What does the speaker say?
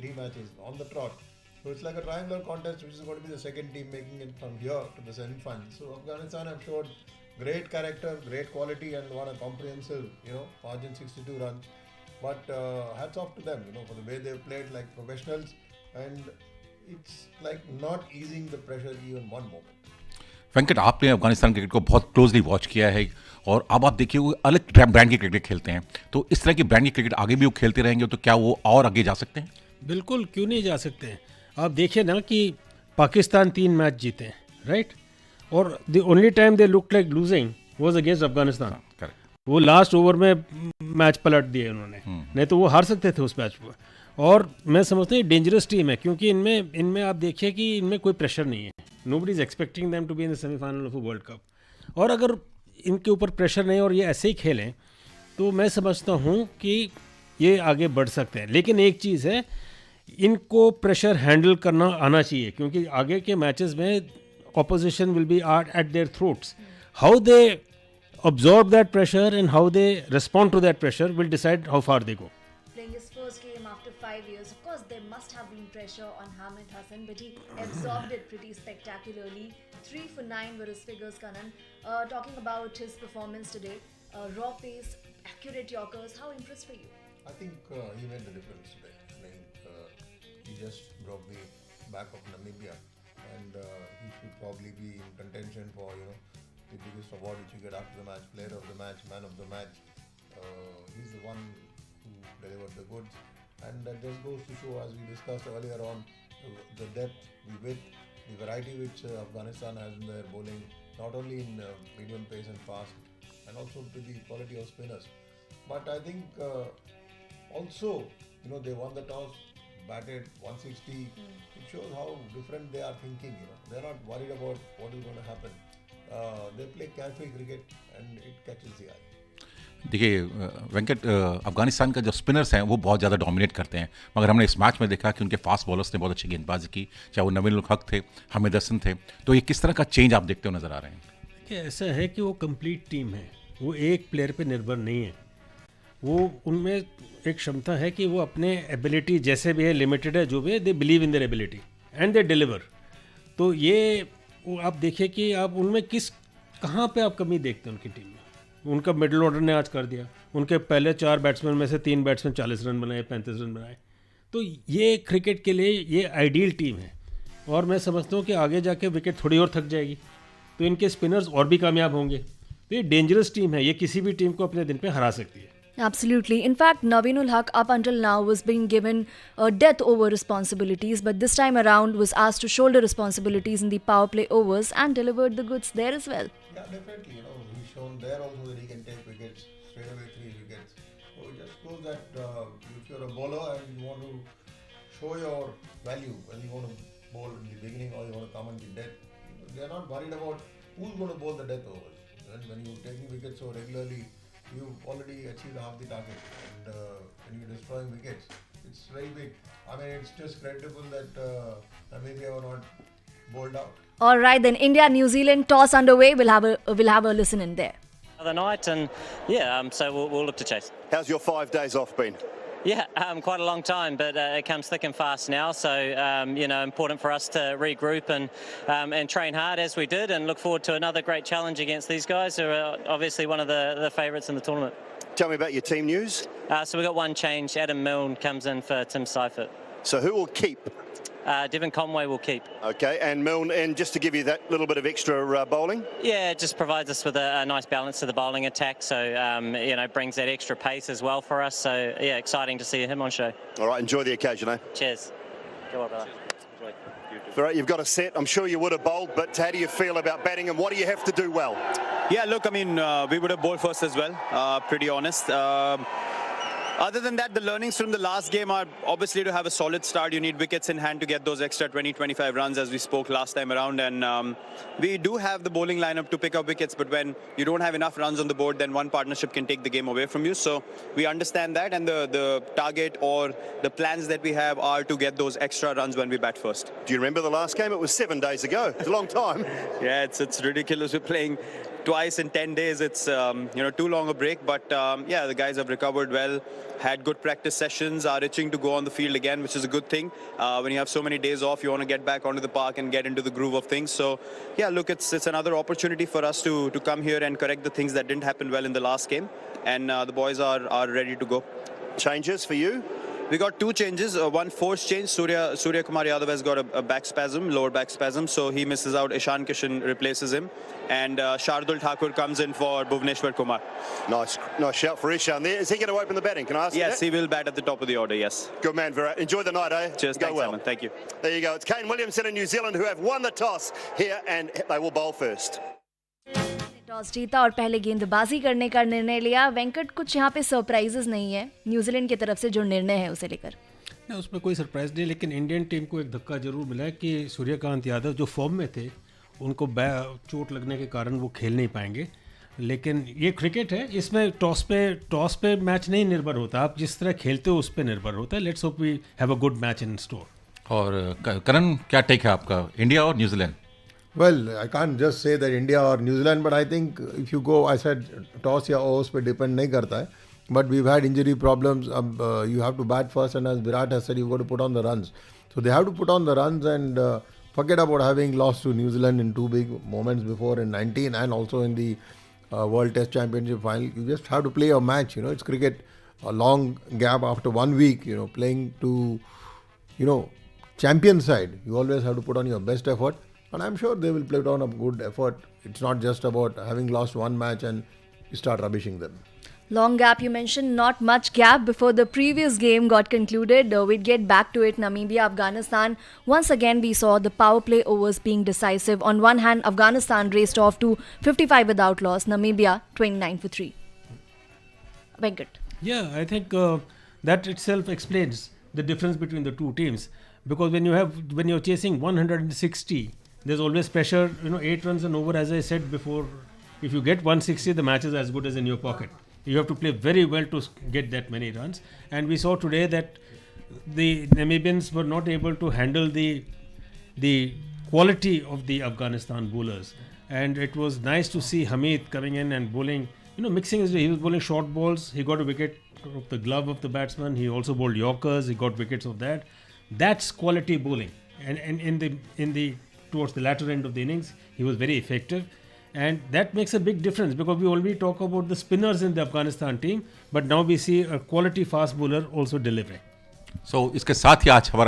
3 matches on the trot. So it's like a triangular contest, which is going to be the second team making it from here to the semi-finals. So Afghanistan have showed great character, great quality, and won a comprehensive, margin 62 runs. But hats off to them, for the way they've played like professionals, and it's like not easing the pressure even one moment. Venkat, आपने Afghanistan cricket को बहुत closely watch किया है और अब आप देखिए वो अलग ब्रांड की क्रिकेट खेलते हैं, तो इस तरह की ब्रांड की क्रिकेट आगे भी वो खेलते रहेंगे तो क्या वो और आगे जा सकते हैं? बिल्कुल, क्यों नहीं जा सकते हैं। आप देखिए ना कि पाकिस्तान 3 मैच जीते हैं, राइट, और the only time they look like losing was against Afghanistan. वो लास्ट ओवर में मैच पलट दिए उन्होंने, नहीं तो वो हार सकते थे उस मैच पर। और मैं समझता हूँ डेंजरस टीम है, क्योंकि इनमें आप देखिए कि इनमें कोई प्रेशर नहीं है। Nobody is expecting them to be in the semifinal of a world cup. और अगर इनके ऊपर प्रेशर नहीं और ये ऐसे ही खेलें तो मैं समझता हूँ कि ये आगे बढ़ सकते हैं। लेकिन एक चीज़ है, इनको प्रेशर हैंडल करना आना चाहिए, क्योंकि आगे के मैचेस में opposition will be eight there throats. How they absorb that pressure and how they respond to that pressure will decide how far they go. Playing his first game after 5 years, of course there must have been pressure on Hamid Hassan, but he absorbed it pretty spectacularly. 3 for 9 were his figures, Kanan. Talking about his performance today, raw pace, accurate yorkers, how impressed were you? I think he made the difference today. I mean, he just broke the back of Namibia, and he should probably be in contention for the biggest award which you get after the match, player of the match, man of the match. He's the one who delivered the goods, and that just goes to show, as we discussed earlier on, the depth, the width, the variety which Afghanistan has in their bowling, not only in medium pace and fast, and also to the quality of spinners. But I think also, they won the toss, batted 160. It shows how different they are thinking. They're not worried about what is going to happen. They play carefree cricket and it catches the eye. देखिए वेंकट, अफगानिस्तान का जो spinners हैं वो बहुत ज़्यादा dominate करते हैं, मगर हमने इस मैच में देखा कि उनके फास्ट बॉलर्स ने बहुत अच्छी गेंदबाजी की, चाहे वो नवीन उल हक थे, हामिद हसन थे। तो ये किस तरह का चेंज आप देखते हो नज़र आ रहे हैं? देखिए, ऐसा है कि वो कंप्लीट टीम है, वो एक प्लेयर पे निर्भर नहीं है। वो उनमें एक क्षमता है कि वो अपने एबिलिटी जैसे भी है, लिमिटेड है जो भी है, they believe in their ability and they deliver. तो ये आप देखिए कि आप उनमें कहाँ पे आप कमी देखते हैं उनकी टीम में। उनका मिडिल ऑर्डर ने आज कर दिया, उनके पहले 4 बैट्समैन में से 3 बैट्समैन 40 रन बनाए, 35 रन बनाए। तो ये क्रिकेट के लिए ये आइडियल टीम है, और मैं समझता हूँ कि आगे जाके विकेट थोड़ी और थक जाएगी तो इनके स्पिनर्स और भी कामयाब होंगे। तो ये डेंजरस टीम है, ये किसी भी टीम को अपने दिन पे हरा सकती है। Absolutely. In fact, Naveen ul Haq up until now was being given death over responsibilities, but this time around was asked to shoulder responsibilities in the power play overs and delivered the goods there as well. Yeah, definitely. He's shown there also that he can take wickets, straight away 3 wickets. So it just shows that if you're a bowler and you want to show your value, when you want to bowl in the beginning or you want to come in the death, they're not worried about who's going to bowl the death overs. And when you're taking wickets so regularly, you've already achieved half the target, and when you're destroying wickets, it's very big. I mean, it's just creditable that Namibia were not bowled out. All right, then India-New Zealand toss underway. We'll have a listen in there. Other night, and so we'll look to chase. How's your 5 days off been? Yeah, quite a long time, but it comes thick and fast now. So important for us to regroup and train hard as we did, and look forward to another great challenge against these guys, who are obviously one of the favourites in the tournament. Tell me about your team news. So we got one change. Adam Milne comes in for Tim Seifert. So who will keep? Devon Conway will keep. Okay, and Milne, and just to give you that little bit of extra bowling? Yeah, it just provides us with a nice balance to the bowling attack. So, brings that extra pace as well for us. So, yeah, exciting to see him on show. All right, enjoy the occasion, eh? Cheers. Go on, brother. All right, you've got a set. I'm sure you would have bowled, but how do you feel about batting and what do you have to do well? Yeah, look, I mean, we would have bowled first as well, pretty honest. Other than that, the learnings from the last game are obviously to have a solid start. You need wickets in hand to get those extra 20-25 runs, as we spoke last time around. And we do have the bowling lineup to pick up wickets, but when you don't have enough runs on the board, then one partnership can take the game away from you. So we understand that, and the target or the plans that we have are to get those extra runs when we bat first. Do you remember the last game? It was 7 days ago. It's a long time. Yeah, it's ridiculous. We're playing twice in 10 days, it's too long a break. But yeah, the guys have recovered well, had good practice sessions, are itching to go on the field again, which is a good thing. When you have so many days off, you want to get back onto the park and get into the groove of things. So yeah, look, it's another opportunity for us to come here and correct the things that didn't happen well in the last game, and the boys are ready to go. Changes for you? We got two changes. One forced change. Surya Kumar Yadav has got a back spasm, lower back spasm, so he misses out. Ishan Kishan replaces him, and Shardul Thakur comes in for Bhuvneshwar Kumar. Nice shout for Ishan there. Is he going to open the batting? Can I ask you Yes, that? he will bat at the top of the order, yes. Good man, Virat. Enjoy the night, eh? Cheers, Go thanks, well. Simon. Thank you. There you go. It's Kane Williamson in New Zealand who have won the toss here, and they will bowl first. Toss जीता और पहले गेंदबाजी करने का निर्णय लिया। वेंकट, कुछ यहाँ पे सरप्राइजेस नहीं है न्यूजीलैंड की तरफ से जो निर्णय है उसे लेकर? नहीं, उसमें कोई सरप्राइज नहीं, लेकिन इंडियन टीम को एक धक्का जरूर मिला है कि सूर्यकांत यादव जो फॉर्म में थे उनको चोट लगने के कारण वो खेल नहीं पाएंगे। लेकिन ये क्रिकेट है, इसमें टॉस पे मैच नहीं निर्भर होता, आप जिस तरह खेलते हो उस पर निर्भर होता है। Let's hope we have a good match in store. और करण, क्या टेक है आपका इंडिया और New Zealand? Well, I can't just say that India or New Zealand, but I think if you go, I said toss या overs पे depend नहीं करता है. But we've had injury problems. You have to bat first, and as Virat has said, you've got to put on the runs. So they have to put on the runs and forget about having lost to New Zealand in two big moments before in 19 and also in the World Test Championship final. You just have to play a match. It's cricket. A long gap after 1 week. Playing to, champion side. You always have to put on your best effort. And I'm sure they will play down a good effort. It's not just about having lost one match and you start rubbishing them. Long gap, you mentioned, not much gap before the previous game got concluded. We'd get back to it. Namibia, Afghanistan. Once again, we saw the power play overs being decisive. On one hand, Afghanistan raced off to 55 without loss. Namibia, 29 for 3. Venkat. Yeah, I think that itself explains the difference between the two teams. Because when you're chasing 160, there's always pressure. 8 runs and over, as I said before. If you get 160, the match is as good as in your pocket. You have to play very well to get that many runs. And we saw today that the Namibians were not able to handle the quality of the Afghanistan bowlers. And it was nice to see Hamid coming in and bowling, mixing. He was bowling short balls. He got a wicket of the glove of the batsman. He also bowled Yorkers. He got wickets of that. That's quality bowling. And in the towards the latter end of the innings, he was very effective. And that makes a big difference because we already talk about the spinners in the Afghanistan team, but now we see a quality fast bowler also delivering. So, इसके साथ ही आज हमारा